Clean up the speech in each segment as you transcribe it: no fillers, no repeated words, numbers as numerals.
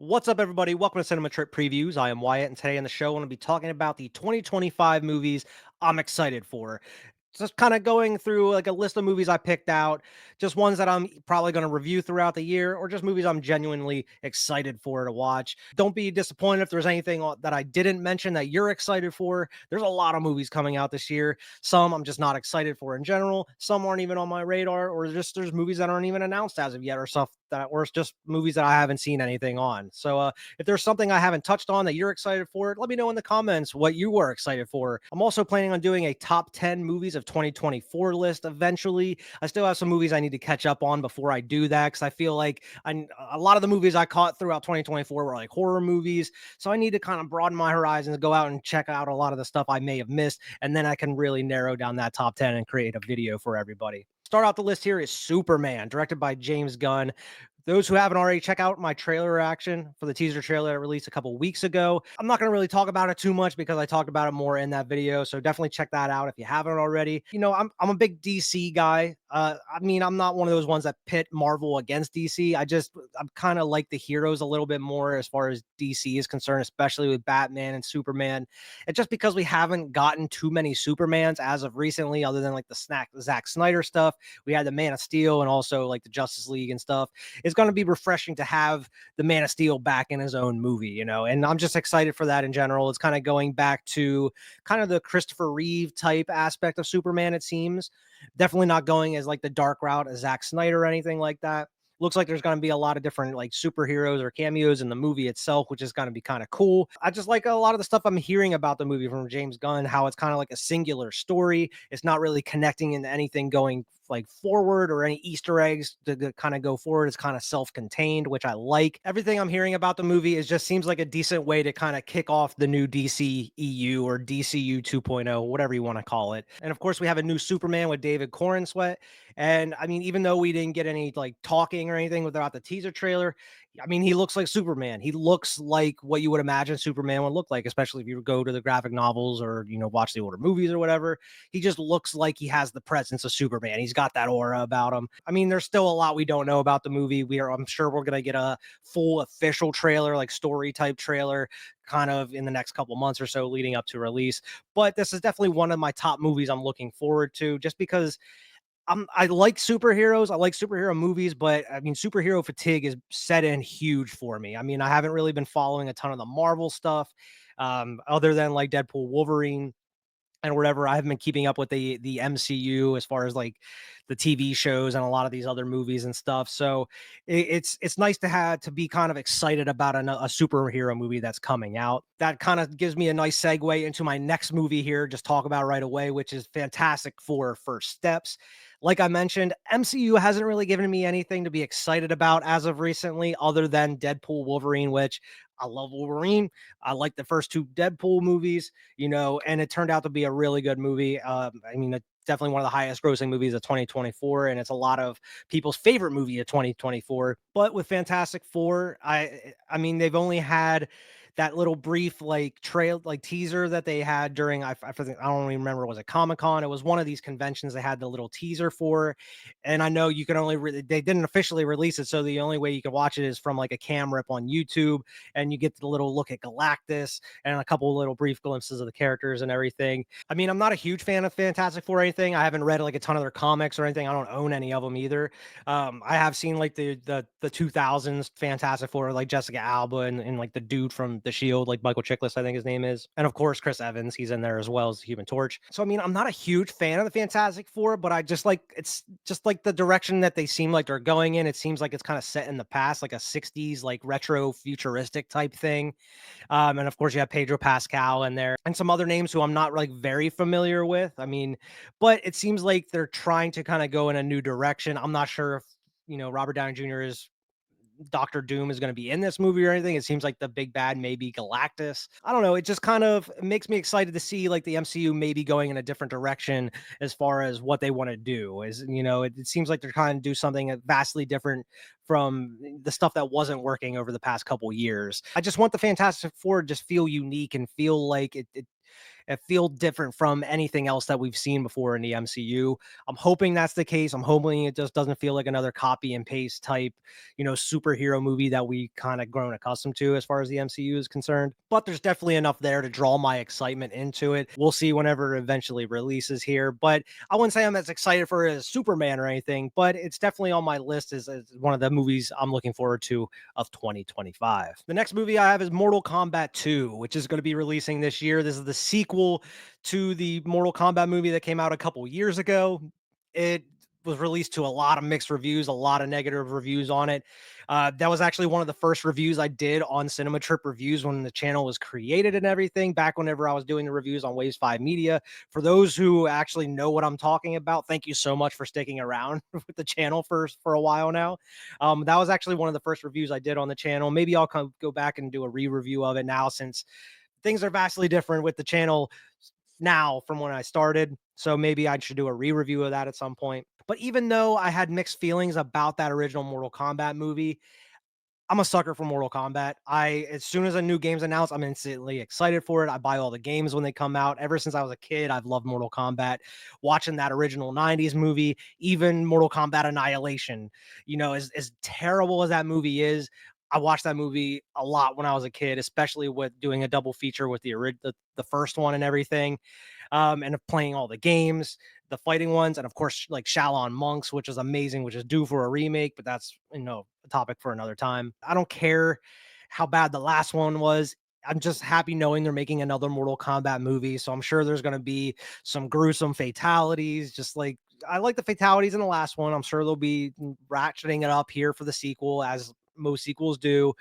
What's up, everybody? Welcome to Cinema Trip Previews. I am Wyatt, and today on the show, I'm going to be talking about the 2025 movies I'm excited for. Just kind of going through like a list of movies I picked out, just ones that I'm probably going to review throughout the year, or just movies I'm genuinely excited for to watch. Don't be disappointed if there's anything that I didn't mention that you're excited for. There's a lot of movies coming out this year. Some I'm just not excited for in general. Some aren't even on my radar, or just there's movies that aren't even announced as of yet, or stuff that, or it's just movies that I haven't seen anything on. So, if there's something I haven't touched on that you're excited for, let me know in the comments what you were excited for. I'm also planning on doing a top 10 movies of 2024 list eventually. I still have some movies I need to catch up on before I do that because I feel like a lot of the movies I caught throughout 2024 were like horror movies. So I need to kind of broaden my horizons, go out and check out a lot of the stuff I may have missed. And then I can really narrow down that top 10 and create a video for everybody. Start out the list here is Superman, directed by James Gunn. Those who haven't already, check out my trailer reaction for the teaser trailer that released a couple weeks ago. I'm not going to really talk about it too much because I talked about it more in that video. So definitely check that out if you haven't already. I'm a big DC guy. I'm not one of those ones that pit Marvel against DC. I'm kind of like the heroes a little bit more as far as DC is concerned, especially with Batman and Superman. And just because we haven't gotten too many Supermans as of recently, other than like the Zack Snyder stuff, we had the Man of Steel and also like the Justice League and stuff. It's going to be refreshing to have the Man of Steel back in his own movie. And I'm just excited for that in general. It's kind of going back to kind of the Christopher Reeve type aspect of Superman, it seems. Definitely not going as like the dark route as Zack Snyder or anything like that. Looks like there's going to be a lot of different like superheroes or cameos in the movie itself, which is going to be kind of cool. I just like a lot of the stuff I'm hearing about the movie from James Gunn, how it's kind of like a singular story. It's not really connecting into anything going like forward or any Easter eggs to kind of go forward. It's kind of self-contained, which I like. Everything I'm hearing about the movie is just seems like a decent way to kind of kick off the new DC EU or DCU 2.0, whatever you want to call it. And of course, we have a new Superman with David Corenswet. And I mean, even though we didn't get any like talking or anything without the teaser trailer, I mean, he looks like Superman. He looks like what you would imagine Superman would look like, especially if you go to the graphic novels or, watch the older movies or whatever. He just looks like he has the presence of Superman. He's got that aura about him. I mean, there's still a lot we don't know about the movie. I'm sure we're going to get a full official trailer, like story type trailer, kind of in the next couple months or so leading up to release. But this is definitely one of my top movies I'm looking forward to just because I like superheroes. I like superhero movies, but I mean, superhero fatigue is set in huge for me. I mean, I haven't really been following a ton of the Marvel stuff, other than like Deadpool, Wolverine, and whatever. I haven't been keeping up with the MCU as far as like the TV shows and a lot of these other movies and stuff. So it's nice to have to be kind of excited about a superhero movie that's coming out. That kind of gives me a nice segue into my next movie here. Just talk about right away, which is Fantastic Four: First Steps. Like I mentioned, MCU hasn't really given me anything to be excited about as of recently, other than Deadpool, Wolverine, which I love Wolverine. I like the first two Deadpool movies, and it turned out to be a really good movie. I mean, it's definitely one of the highest grossing movies of 2024, and it's a lot of people's favorite movie of 2024. But with Fantastic Four, I mean, they've only had that little brief like trail like teaser that they had during I don't even remember, was it Comic-Con? It was one of these conventions they had the little teaser for. And I know you can only they didn't officially release it, so the only way you can watch it is from like a cam rip on YouTube, and you get the little look at Galactus and a couple little brief glimpses of the characters and everything. I mean, I'm not a huge fan of Fantastic Four or anything. I haven't read like a ton of their comics or anything. I don't own any of them either. I have seen like the 2000s Fantastic Four, like Jessica Alba and like the dude from The Shield, like Michael Chiklis, I think his name is, and of course Chris Evans. He's in there as well as the Human Torch. So I mean, I'm not a huge fan of the Fantastic Four, but I just like it's just like the direction that they seem like they're going in. It seems like it's kind of set in the past, like a 60s like retro futuristic type thing. And of course, you have Pedro Pascal in there and some other names who I'm not like very familiar with. I mean, but it seems like they're trying to kind of go in a new direction. I'm not sure if, Robert Downey Jr. is Doctor Doom is going to be in this movie or anything. It seems like the big bad may be Galactus. I don't know. It just kind of makes me excited to see like the MCU maybe going in a different direction as far as what they want to do. It seems like they're trying to do something vastly different from the stuff that wasn't working over the past couple years. I just want the Fantastic Four to just feel unique and feel like it It feels different from anything else that we've seen before in the MCU. I'm hoping that's the case. I'm hoping it just doesn't feel like another copy and paste type, superhero movie that we kind of grown accustomed to as far as the MCU is concerned. But there's definitely enough there to draw my excitement into it. We'll see whenever it eventually releases here. But I wouldn't say I'm as excited for it as Superman or anything, but it's definitely on my list as one of the movies I'm looking forward to of 2025. The next movie I have is Mortal Kombat 2, which is going to be releasing this year. This is the sequel to the Mortal Kombat movie that came out a couple years ago. It was released to a lot of mixed reviews, a lot of negative reviews on it. That was actually one of the first reviews I did on Cinema Trip Reviews when the channel was created and everything, back whenever I was doing the reviews on Waves 5 Media. For those who actually know what I'm talking about, thank you so much for sticking around with the channel for a while now. That was actually one of the first reviews I did on the channel. Maybe I'll go back and do a re-review of it now, since things are vastly different with the channel now from when I started. So maybe I should do a re-review of that at some point. But even though I had mixed feelings about that original Mortal Kombat movie, I'm a sucker for Mortal Kombat. As soon as a new game's announced, I'm instantly excited for it. I buy all the games when they come out. Ever since I was a kid, I've loved Mortal Kombat. Watching that original 90s movie, even Mortal Kombat Annihilation, as terrible as that movie is, I watched that movie a lot when I was a kid, especially with doing a double feature with the first one and everything, and of playing all the games, the fighting ones, and of course, like Shaolin Monks, which is amazing, which is due for a remake, but that's a topic for another time. I don't care how bad the last one was. I'm just happy knowing they're making another Mortal Kombat movie. So I'm sure there's going to be some gruesome fatalities, just like I like the fatalities in the last one. I'm sure they'll be ratcheting it up here for the sequel, as most sequels do.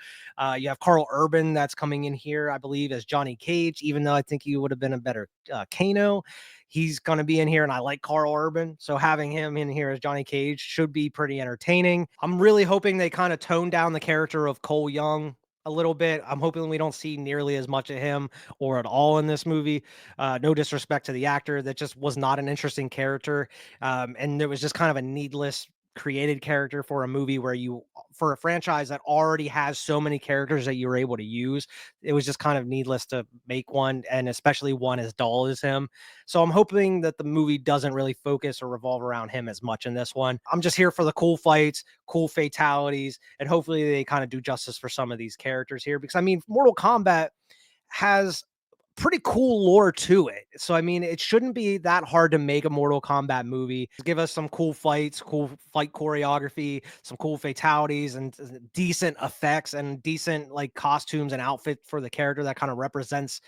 You have Carl Urban that's coming in here, I believe, as Johnny Cage, even though I think he would have been a better Kano. He's going to be in here, and I like Carl Urban. So having him in here as Johnny Cage should be pretty entertaining. I'm really hoping they kind of tone down the character of Cole Young a little bit. I'm hoping we don't see nearly as much of him or at all in this movie. No disrespect to the actor, that just was not an interesting character. And it was just kind of a needless created character for a movie for a franchise that already has so many characters that you were able to use. It was just kind of needless to make one, and especially one as dull as him. So I'm hoping that the movie doesn't really focus or revolve around him as much in this one. I'm just here for the cool fights, cool fatalities, and hopefully they kind of do justice for some of these characters here, because I mean, Mortal Kombat has pretty cool lore to it. So I mean, it shouldn't be that hard to make a Mortal Kombat movie. Give us some cool fights, cool fight choreography, some cool fatalities, and decent effects, and decent like costumes and outfit for the character that kind of represents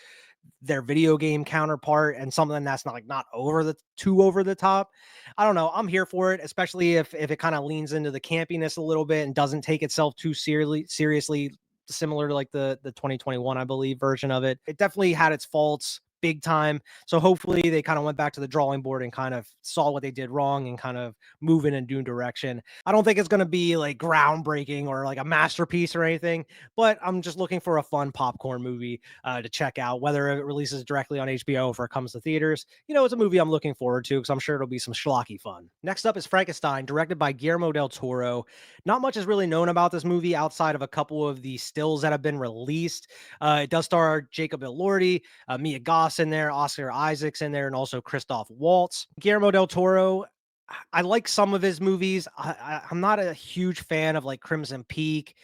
their video game counterpart, and something that's not over the top. I don't know. I'm here for it, especially if it kind of leans into the campiness a little bit and doesn't take itself too seriously, similar to like the 2021, I believe, version of it. It definitely had its faults big time. So hopefully they kind of went back to the drawing board and kind of saw what they did wrong and kind of move in a new direction. I don't think it's going to be like groundbreaking or like a masterpiece or anything, but I'm just looking for a fun popcorn movie to check out, whether it releases directly on HBO or if it comes to theaters. It's a movie I'm looking forward to because I'm sure it'll be some schlocky fun. Next up is Frankenstein, directed by Guillermo del Toro. Not much is really known about this movie outside of a couple of the stills that have been released. It does star Jacob Elordi, Mia Goth in there, Oscar Isaac's in there, and also Christoph Waltz. Guillermo del Toro, I like some of his movies. I'm not a huge fan of like Crimson Peak.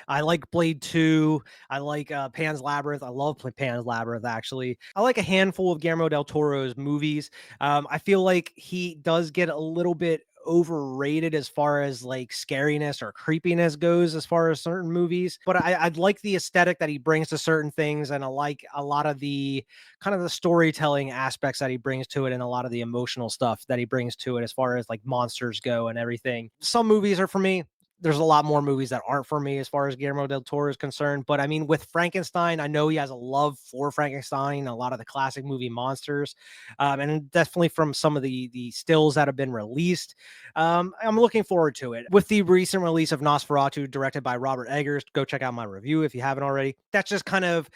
I like Blade 2. I like Pan's Labyrinth. I love Pan's Labyrinth, actually. I like a handful of Guillermo del Toro's movies. I feel like he does get a little bit overrated as far as like scariness or creepiness goes as far as certain movies, but I'd like the aesthetic that he brings to certain things, and I like a lot of the kind of the storytelling aspects that he brings to it, and a lot of the emotional stuff that he brings to it as far as like monsters go and everything. Some movies are for me. There's a lot more movies that aren't for me as far as Guillermo del Toro is concerned. But I mean, with Frankenstein, I know he has a love for Frankenstein, a lot of the classic movie monsters, and definitely from some of the stills that have been released. I'm looking forward to it. With the recent release of Nosferatu, directed by Robert Eggers, go check out my review if you haven't already. That's just kind of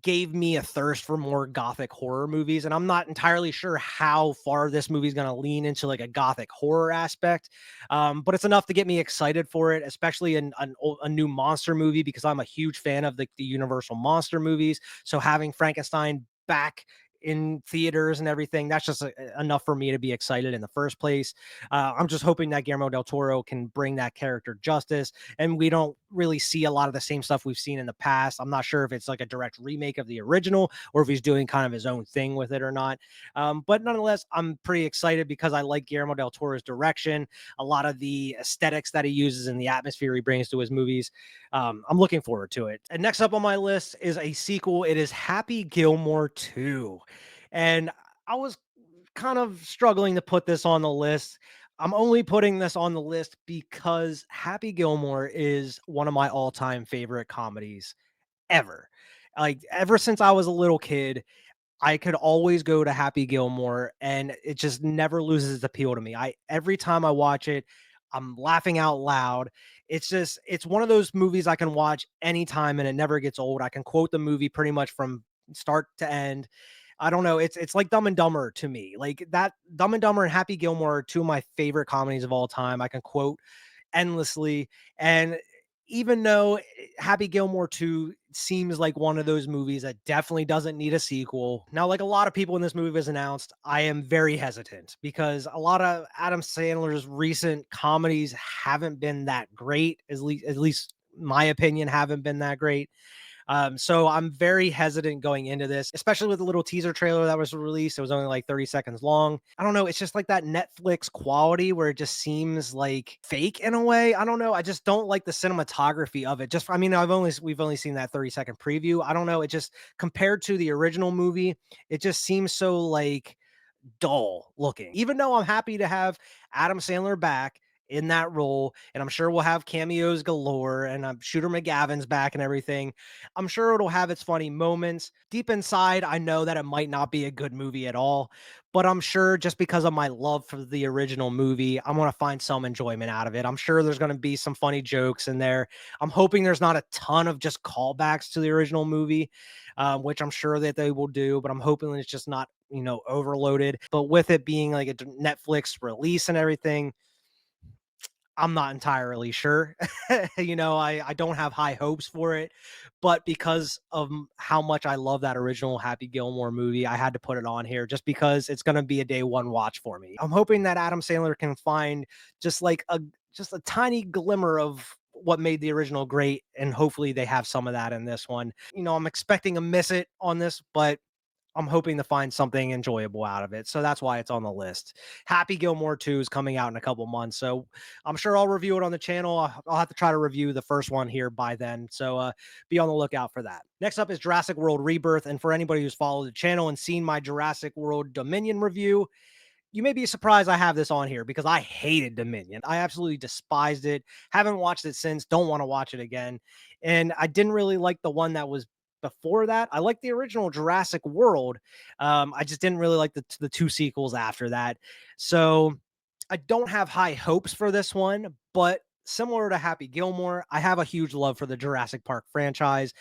gave me a thirst for more gothic horror movies, and I'm not entirely sure how far this movie is going to lean into like a gothic horror aspect, but it's enough to get me excited for it, especially a new monster movie, because I'm a huge fan of the Universal monster movies. So having Frankenstein back in theaters and everything, that's just enough for me to be excited in the first place. I'm just hoping that Guillermo del Toro can bring that character justice, and we don't really see a lot of the same stuff we've seen in the past. I'm not sure if it's like a direct remake of the original or if he's doing kind of his own thing with it or not. But nonetheless, I'm pretty excited because I like Guillermo del Toro's direction, a lot of the aesthetics that he uses and the atmosphere he brings to his movies. I'm looking forward to it. And next up on my list is a sequel. It is Happy Gilmore 2. And I was kind of struggling to put this on the list. I'm only putting this on the list because Happy Gilmore is one of my all-time favorite comedies ever. Like ever since I was a little kid, I could always go to Happy Gilmore and it just never loses its appeal to me. I every time I watch it, I'm laughing out loud. It's one of those movies I can watch anytime and it never gets old. I can quote the movie pretty much from start to end. I don't know. It's like Dumb and Dumber to me. Like that Dumb and Dumber and Happy Gilmore are two of my favorite comedies of all time. I can quote endlessly. And even though Happy Gilmore 2 seems like one of those movies that definitely doesn't need a sequel. Now, like a lot of people in this movie was announced, I am very hesitant because a lot of Adam Sandler's recent comedies haven't been that great, at least my opinion haven't been that great. So I'm very hesitant going into this, especially with the little teaser trailer that was released. It was only like 30 seconds long. I don't know. It's just like that Netflix quality where it just seems like fake in a way. I don't know. I just don't like the cinematography of it. Just, I mean, we've only seen that 30-second preview. I don't know. It just compared to the original movie, it just seems so like dull looking. Even though I'm happy to have Adam Sandler back in that role, and I'm sure we'll have cameos galore, and I'm Shooter McGavin's back and everything. I'm sure it'll have its funny moments. Deep inside, I know that it might not be a good movie at all, but I'm sure just because of my love for the original movie, I'm gonna find some enjoyment out of it. I'm sure there's gonna be some funny jokes in there. I'm hoping there's not a ton of just callbacks to the original movie, which I'm sure that they will do, but I'm hoping it's just not, overloaded. But with it being like a Netflix release and everything, I'm not entirely sure. I don't have high hopes for it, but because of how much I love that original Happy Gilmore movie, I had to put it on here just because it's going to be a day one watch for me. I'm hoping that Adam Sandler can find just like a tiny glimmer of what made the original great, and hopefully they have some of that in this one. I'm expecting a miss it on this, but I'm hoping to find something enjoyable out of it. So that's why it's on the list. Happy Gilmore 2 is coming out in a couple months. So I'm sure I'll review it on the channel. I'll have to try to review the first one here by then. So be on the lookout for that. Next up is Jurassic World Rebirth. And for anybody who's followed the channel and seen my Jurassic World Dominion review, you may be surprised I have this on here because I hated Dominion. I absolutely despised it. Haven't watched it since. Don't want to watch it again. And I didn't really like the one that was before that. I liked the original Jurassic World. I just didn't really like the two sequels after that. So I don't have high hopes for this one, but similar to Happy Gilmore, I have a huge love for the Jurassic Park franchise.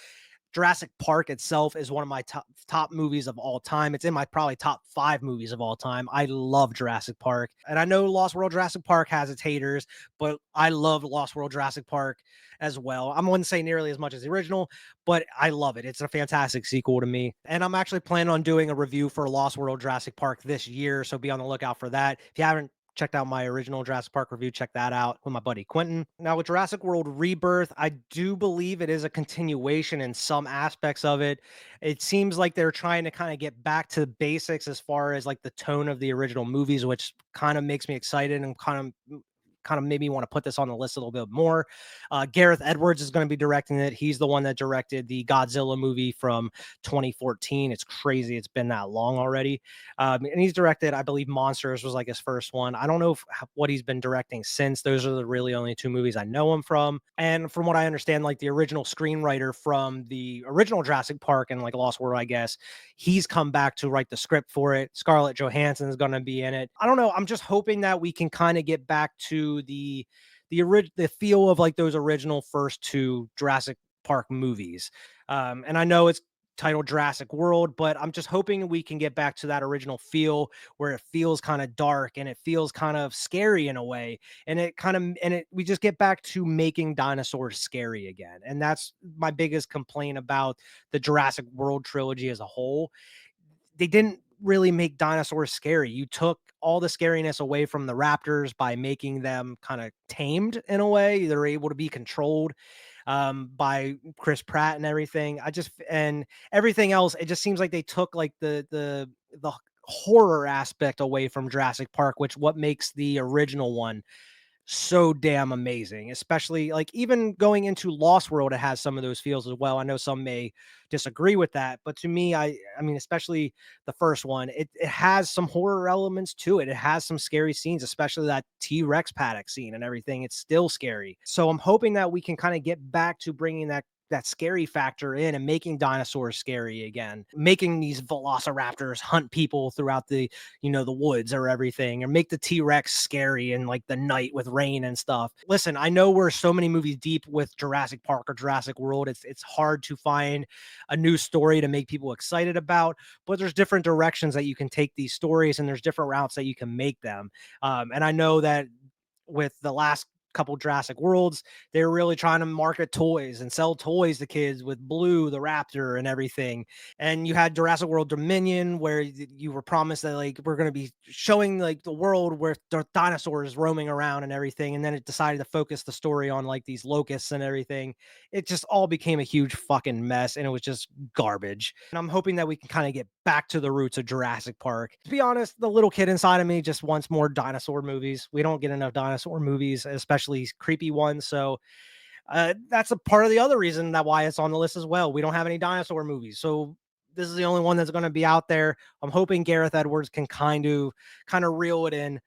Jurassic Park itself is one of my top movies of all time. It's in my probably top 5 movies of all time. I love Jurassic Park. And I know Lost World Jurassic Park has its haters, but I love Lost World Jurassic Park as well. I wouldn't say nearly as much as the original, but I love it. It's a fantastic sequel to me. And I'm actually planning on doing a review for Lost World Jurassic Park this year, so be on the lookout for that. If you haven't checked out my original Jurassic Park review, check that out with my buddy Quentin. Now, with Jurassic World Rebirth, I do believe it is a continuation in some aspects of it. It seems like they're trying to kind of get back to the basics as far as like the tone of the original movies, which kind of makes me excited and kind of made me want to put this on the list a little bit more. Gareth Edwards is going to be directing it. He's the one that directed the Godzilla movie from 2014. It's crazy. It's been that long already. And he's directed, I believe Monsters was like his first one. I don't know what he's been directing since. Those are the really only two movies I know him from. And from what I understand, like the original screenwriter from the original Jurassic Park and like Lost World, I guess, he's come back to write the script for it. Scarlett Johansson is going to be in it. I don't know. I'm just hoping that we can kind of get back to the feel of like those original first two Jurassic Park movies. And I know it's titled Jurassic World, but I'm just hoping we can get back to that original feel where it feels kind of dark and it feels kind of scary in a way. And we just get back to making dinosaurs scary again. And that's my biggest complaint about the Jurassic World trilogy as a whole. they didn't really make dinosaurs scary. You took all the scariness away from the raptors by making them kind of tamed in a way. They're able to be controlled by Chris Pratt and everything. And everything else, it just seems like they took like the horror aspect away from Jurassic Park, which what makes the original one so damn amazing, especially like even going into Lost World, it has some of those feels as well. I know some may disagree with that, but to me, I mean, especially the first one, it has some horror elements to it. It has some scary scenes, especially that T-Rex paddock scene and everything. It's still scary. So I'm hoping that we can kind of get back to bringing that scary factor in and making dinosaurs scary again, making these velociraptors hunt people throughout the woods or everything, or make the T-Rex scary in like the night with rain and stuff. Listen, I know we're so many movies deep with Jurassic Park or Jurassic World. It's hard to find a new story to make people excited about, but there's different directions that you can take these stories and there's different routes that you can make them. And I know that with the last couple Jurassic Worlds, they're really trying to market toys and sell toys to kids with Blue the Raptor and everything. And you had Jurassic World Dominion, where you were promised that like we're going to be showing like the world where the dinosaurs roaming around and everything, and then it decided to focus the story on like these locusts and everything. It just all became a huge fucking mess, and it was just garbage. And I'm hoping that we can kind of get back to the roots of Jurassic Park. To be honest, the little kid inside of me just wants more dinosaur movies. We don't get enough dinosaur movies, especially creepy ones. So that's a part of the other reason that why it's on the list as well. We don't have any dinosaur movies, so this is the only one that's going to be out there. I'm hoping Gareth Edwards can kind of reel it in,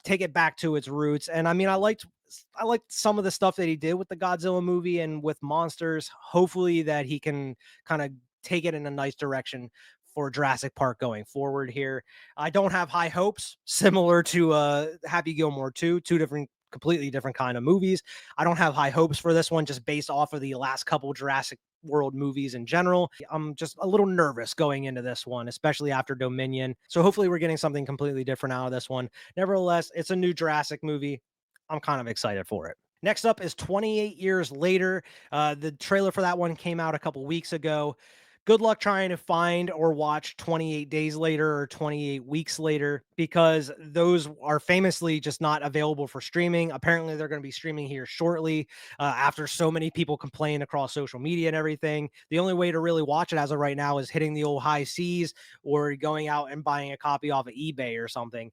take it back to its roots. And I mean, I liked some of the stuff that he did with the Godzilla movie and with monsters. Hopefully that he can kind of take it in a nice direction for Jurassic Park going forward here. I don't have high hopes, similar to Happy Gilmore 2, two different completely different kind of movies. I don't have high hopes for this one just based off of the last couple Jurassic World movies in general. I'm just a little nervous going into this one, especially after Dominion. So hopefully we're getting something completely different out of this one. Nevertheless, it's a new Jurassic movie. I'm kind of excited for it. Next up is 28 Years Later. The trailer for that one came out a couple weeks ago. Good luck trying to find or watch 28 Days Later or 28 Weeks Later, because those are famously just not available for streaming. Apparently, they're going to be streaming here shortly after so many people complain across social media and everything. The only way to really watch it as of right now is hitting the old high seas or going out and buying a copy off of eBay or something.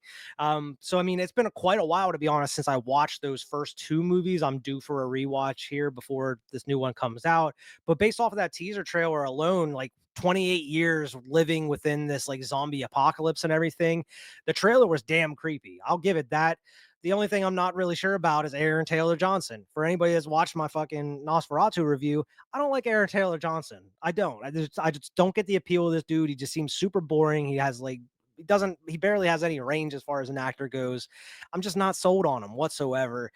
So I mean, it's been quite a while, to be honest, since I watched those first two movies. I'm due for a rewatch here before this new one comes out. But based off of that teaser trailer alone, like 28 years living within this like zombie apocalypse and everything, the trailer was damn creepy. I'll give it that. The only thing I'm not really sure about is Aaron Taylor Johnson. For anybody that's watched my fucking Nosferatu review, I don't like Aaron Taylor Johnson. I don't. I just don't get the appeal of this dude. He just seems super boring. He barely has any range as far as an actor goes. I'm just not sold on him whatsoever.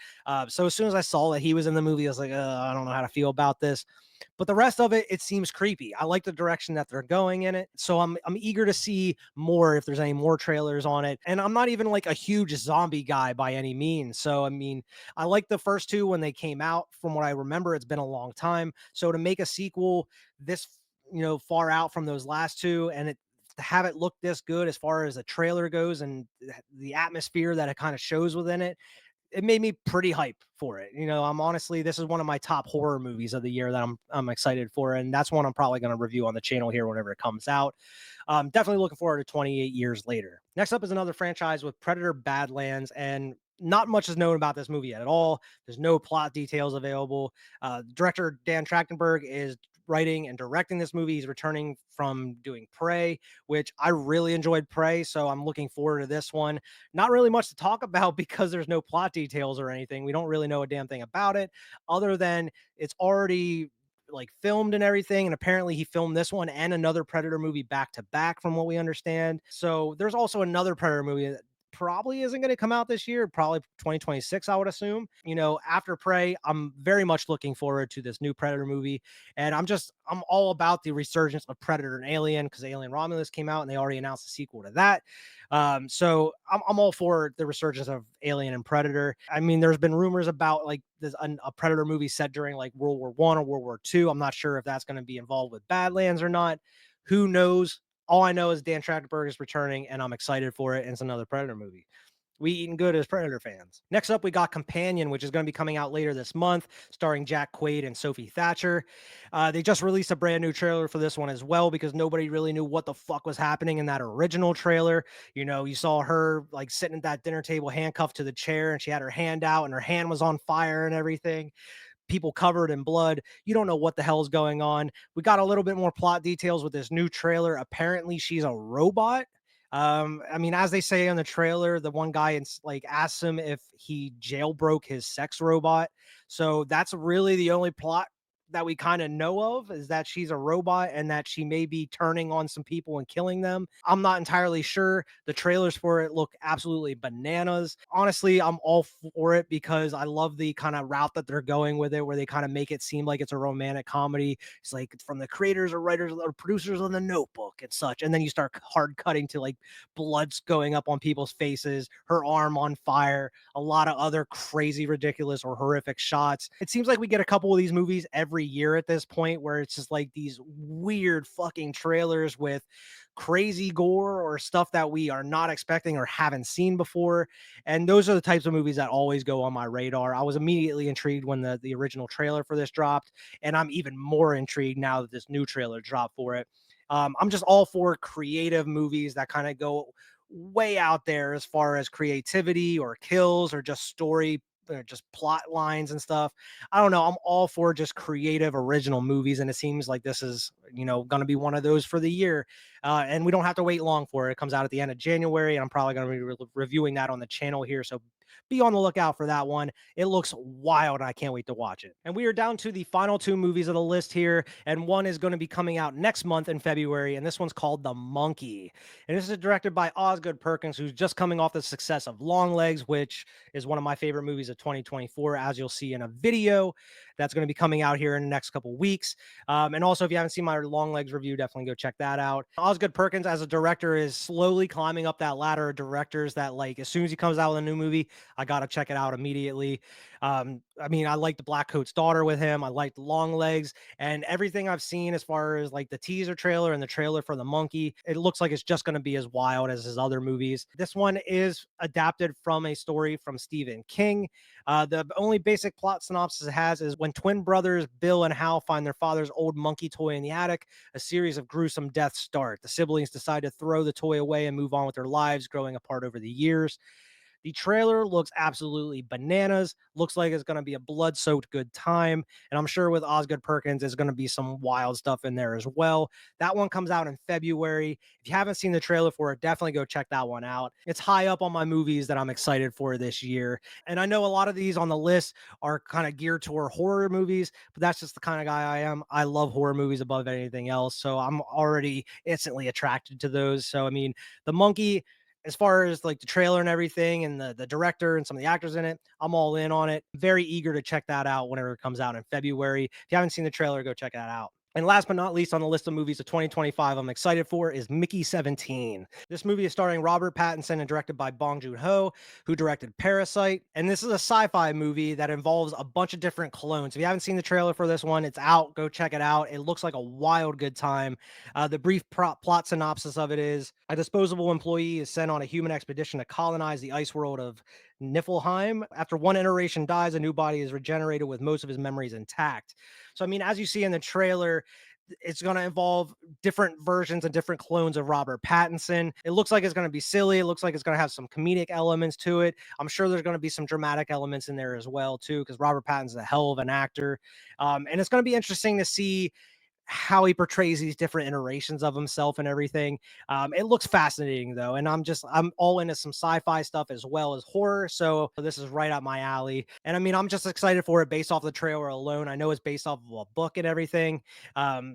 So as soon as I saw that he was in the movie, I was like, I don't know how to feel about this. But the rest of it, it seems creepy. I like the direction that they're going in it. So I'm eager to see more if there's any more trailers on it. And I'm not even like a huge zombie guy by any means. So I mean, I like the first two when they came out. From what I remember, it's been a long time. So to make a sequel this far out from those last two, and to have it look this good as far as the trailer goes and the atmosphere that it kind of shows within it, it made me pretty hype for it. I'm honestly, this is one of my top horror movies of the year that I'm excited for, and that's one I'm probably going to review on the channel here whenever it comes out. Definitely looking forward to 28 Years Later. Next up is another franchise with Predator Badlands, and not much is known about this movie at all. There's no plot details available. Director Dan Trachtenberg is writing and directing this movie. He's returning from doing Prey, which I really enjoyed Prey, so I'm looking forward to this one. Not really much to talk about because there's no plot details or anything. We don't really know a damn thing about it other than it's already like filmed and everything, and apparently he filmed this one and another Predator movie back to back from what we understand. So there's also another Predator movie that probably isn't going to come out this year, probably 2026, I would assume. After Prey, I'm very much looking forward to this new Predator movie. And I'm all about the resurgence of Predator and Alien, because Alien Romulus came out and they already announced a sequel to that. So I'm all for the resurgence of Alien and Predator. I mean, there's been rumors about like this a Predator movie set during like World War I or World War II. I'm not sure if that's going to be involved with Badlands or not. Who knows? All I know is Dan Trachtenberg is returning, and I'm excited for it. And it's another Predator movie. We eating good as Predator fans. Next up, we got Companion, which is going to be coming out later this month, starring Jack Quaid and Sophie Thatcher. They just released a brand new trailer for this one as well because nobody really knew what the fuck was happening in that original trailer. You know, you saw her like sitting at that dinner table, handcuffed to the chair, and she had her hand out, and her hand was on fire and everything, people covered in blood. You don't know what the hell is going on. We got a little bit more plot details with this new trailer. Apparently, she's a robot. I mean, as they say in the trailer, the one guy like asks him if he jailbroke his sex robot. So that's really the only plot that we kind of know of, is that she's a robot and that she may be turning on some people and killing them. I'm not entirely sure. The trailers for it look absolutely bananas. Honestly, I'm all for it because I love the kind of route that they're going with it, where they kind of make it seem like it's a romantic comedy. It's like from the creators or writers or producers of The Notebook and such. And then you start hard cutting to like blood's going up on people's faces, her arm on fire, a lot of other crazy, ridiculous, or horrific shots. It seems like we get a couple of these movies every year at this point, where it's just like these weird fucking trailers with crazy gore or stuff that we are not expecting or haven't seen before. And those are the types of movies that always go on my radar. I was immediately intrigued when the original trailer for this dropped, and I'm even more intrigued now that this new trailer dropped for it. I'm just all for creative movies that kind of go way out there as far as creativity or kills or just story or just plot lines and stuff. I don't know. I'm all for just creative, original movies, and it seems like this is, going to be one of those for the year. And we don't have to wait long for it. It comes out at the end of January, and I'm probably going to be reviewing that on the channel here. So be on the lookout for that one. It looks wild, and I can't wait to watch it. And we are down to the final two movies of the list here, and one is going to be coming out next month in February, and this one's called The Monkey. And this is directed by Osgood Perkins, who's just coming off the success of Longlegs, which is one of my favorite movies of 2024, as you'll see in a video that's going to be coming out here in the next couple weeks. And also, if you haven't seen my Longlegs review, definitely go check that out. Osgood Perkins, as a director, is slowly climbing up that ladder of directors that, like, as soon as he comes out with a new movie, I got to check it out immediately. I mean, I liked The Black Coat's Daughter with him. I liked Longlegs, and everything I've seen as far as like the teaser trailer and the trailer for The Monkey, it looks like it's just going to be as wild as his other movies. This one is adapted from a story from Stephen King. The only basic plot synopsis it has is when twin brothers Bill and Hal find their father's old monkey toy in the attic, a series of gruesome deaths start. The siblings decide to throw the toy away and move on with their lives, growing apart over the years. The trailer looks absolutely bananas. Looks like it's going to be a blood soaked good time. And I'm sure with Osgood Perkins, there's going to be some wild stuff in there as well. That one comes out in February. If you haven't seen the trailer for it, definitely go check that one out. It's high up on my movies that I'm excited for this year. And I know a lot of these on the list are kind of geared toward horror movies, but that's just the kind of guy I am. I love horror movies above anything else. So I'm already instantly attracted to those. So, I mean, The Monkey, as far as like the trailer and everything and the director and some of the actors in it, I'm all in on it. Very eager to check that out whenever it comes out in February. If you haven't seen the trailer, go check that out. And last but not least on the list of movies of 2025 I'm excited for is Mickey 17. This movie is starring Robert Pattinson and directed by Bong Joon-ho, who directed Parasite. And this is a sci-fi movie that involves a bunch of different clones. If you haven't seen the trailer for this one, it's out. Go check it out. It looks like a wild good time. The brief plot synopsis of it is a disposable employee is sent on a human expedition to colonize the ice world of Niflheim. After one iteration dies, a new body is regenerated with most of his memories intact. So, I mean, as you see in the trailer, it's going to involve different versions and different clones of Robert Pattinson. It looks like it's going to be silly. It looks like it's going to have some comedic elements to it. I'm sure there's going to be some dramatic elements in there as well, too, because Robert Pattinson's a hell of an actor. And it's going to be interesting to see how he portrays these different iterations of himself and everything. It looks fascinating though, and I'm all into some sci-fi stuff as well as horror, so this is right up my alley. And I mean, I'm just excited for it based off the trailer alone. I know it's based off of a book and everything,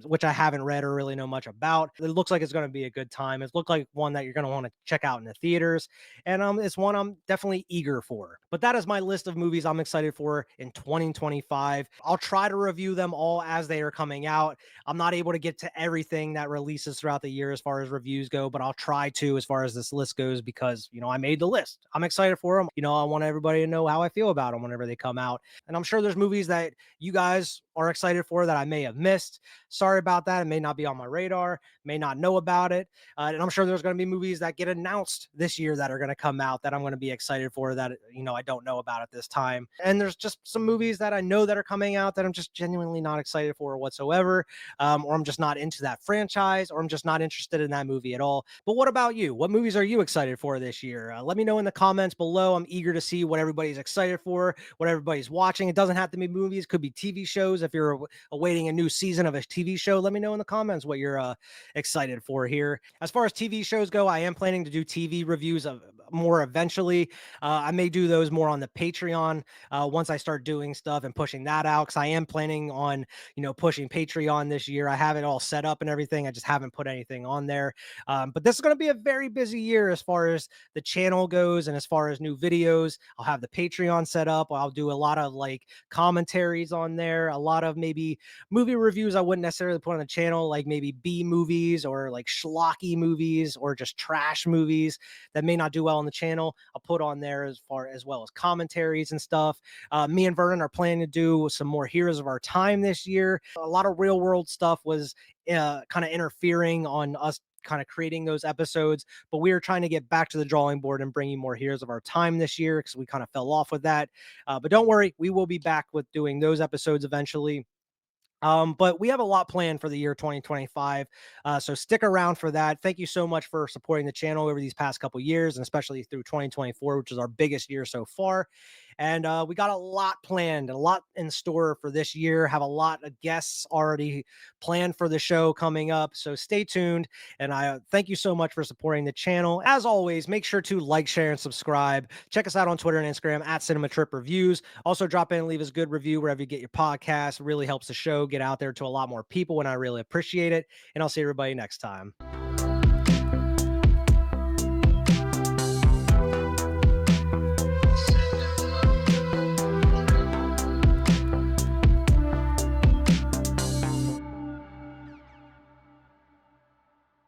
which I haven't read or really know much about. It looks like it's going to be a good time. It looks like one that you're going to want to check out in the theaters, and it's one I'm definitely eager for. But that is my list of movies I'm excited for in 2025. I'll try to review them all as they are coming out. I'm not able to get to everything that releases throughout the year as far as reviews go, but I'll try to as far as this list goes because, I made the list. I'm excited for them. I want everybody to know how I feel about them whenever they come out. And I'm sure there's movies that you guys are excited for that I may have missed. Sorry about that. It may not be on my radar, may not know about it. And I'm sure there's going to be movies that get announced this year that are going to come out that I'm going to be excited for that, I don't know about at this time. And there's just some movies that I know that are coming out that I'm just genuinely not excited for whatsoever. Or I'm just not into that franchise, or I'm just not interested in that movie at all. But what about you? What movies are you excited for this year? Let me know in the comments below. I'm eager to see what everybody's excited for, what everybody's watching. It doesn't have to be movies, it could be TV shows. If you're awaiting a new season of a TV show, let me know in the comments what you're excited for here. As far as TV shows go, I am planning to do TV reviews of more eventually. I may do those more on the Patreon once I start doing stuff and pushing that out, because I am planning on pushing Patreon this year. I have it all set up and everything. I just haven't put anything on there. But this is going to be a very busy year as far as the channel goes and as far as new videos. I'll have the Patreon set up. I'll do a lot of like commentaries on there, a lot of maybe movie reviews I wouldn't necessarily put on the channel, like maybe B movies or like schlocky movies or just trash movies that may not do well on the channel. I'll put on there as well as commentaries and stuff. Me and Vernon are planning to do some more Heroes of Our Time this year. A lot of real world stuff was kind of interfering on us kind of creating those episodes, but we are trying to get back to the drawing board and bringing more Heroes of Our Time this year because we kind of fell off with that. But don't worry, we will be back with doing those episodes eventually. But we have a lot planned for the year 2025. So stick around for that. Thank you so much for supporting the channel over these past couple years, and especially through 2024, which is our biggest year so far. And we got a lot planned, a lot in store for this year. Have a lot of guests already planned for the show coming up. So stay tuned. And I thank you so much for supporting the channel. As always, make sure to like, share, and subscribe. Check us out on Twitter and Instagram at Cinema Trip Reviews. Also, drop in and leave us a good review wherever you get your podcast. It really helps the show get out there to a lot more people, and I really appreciate it. And I'll see everybody next time.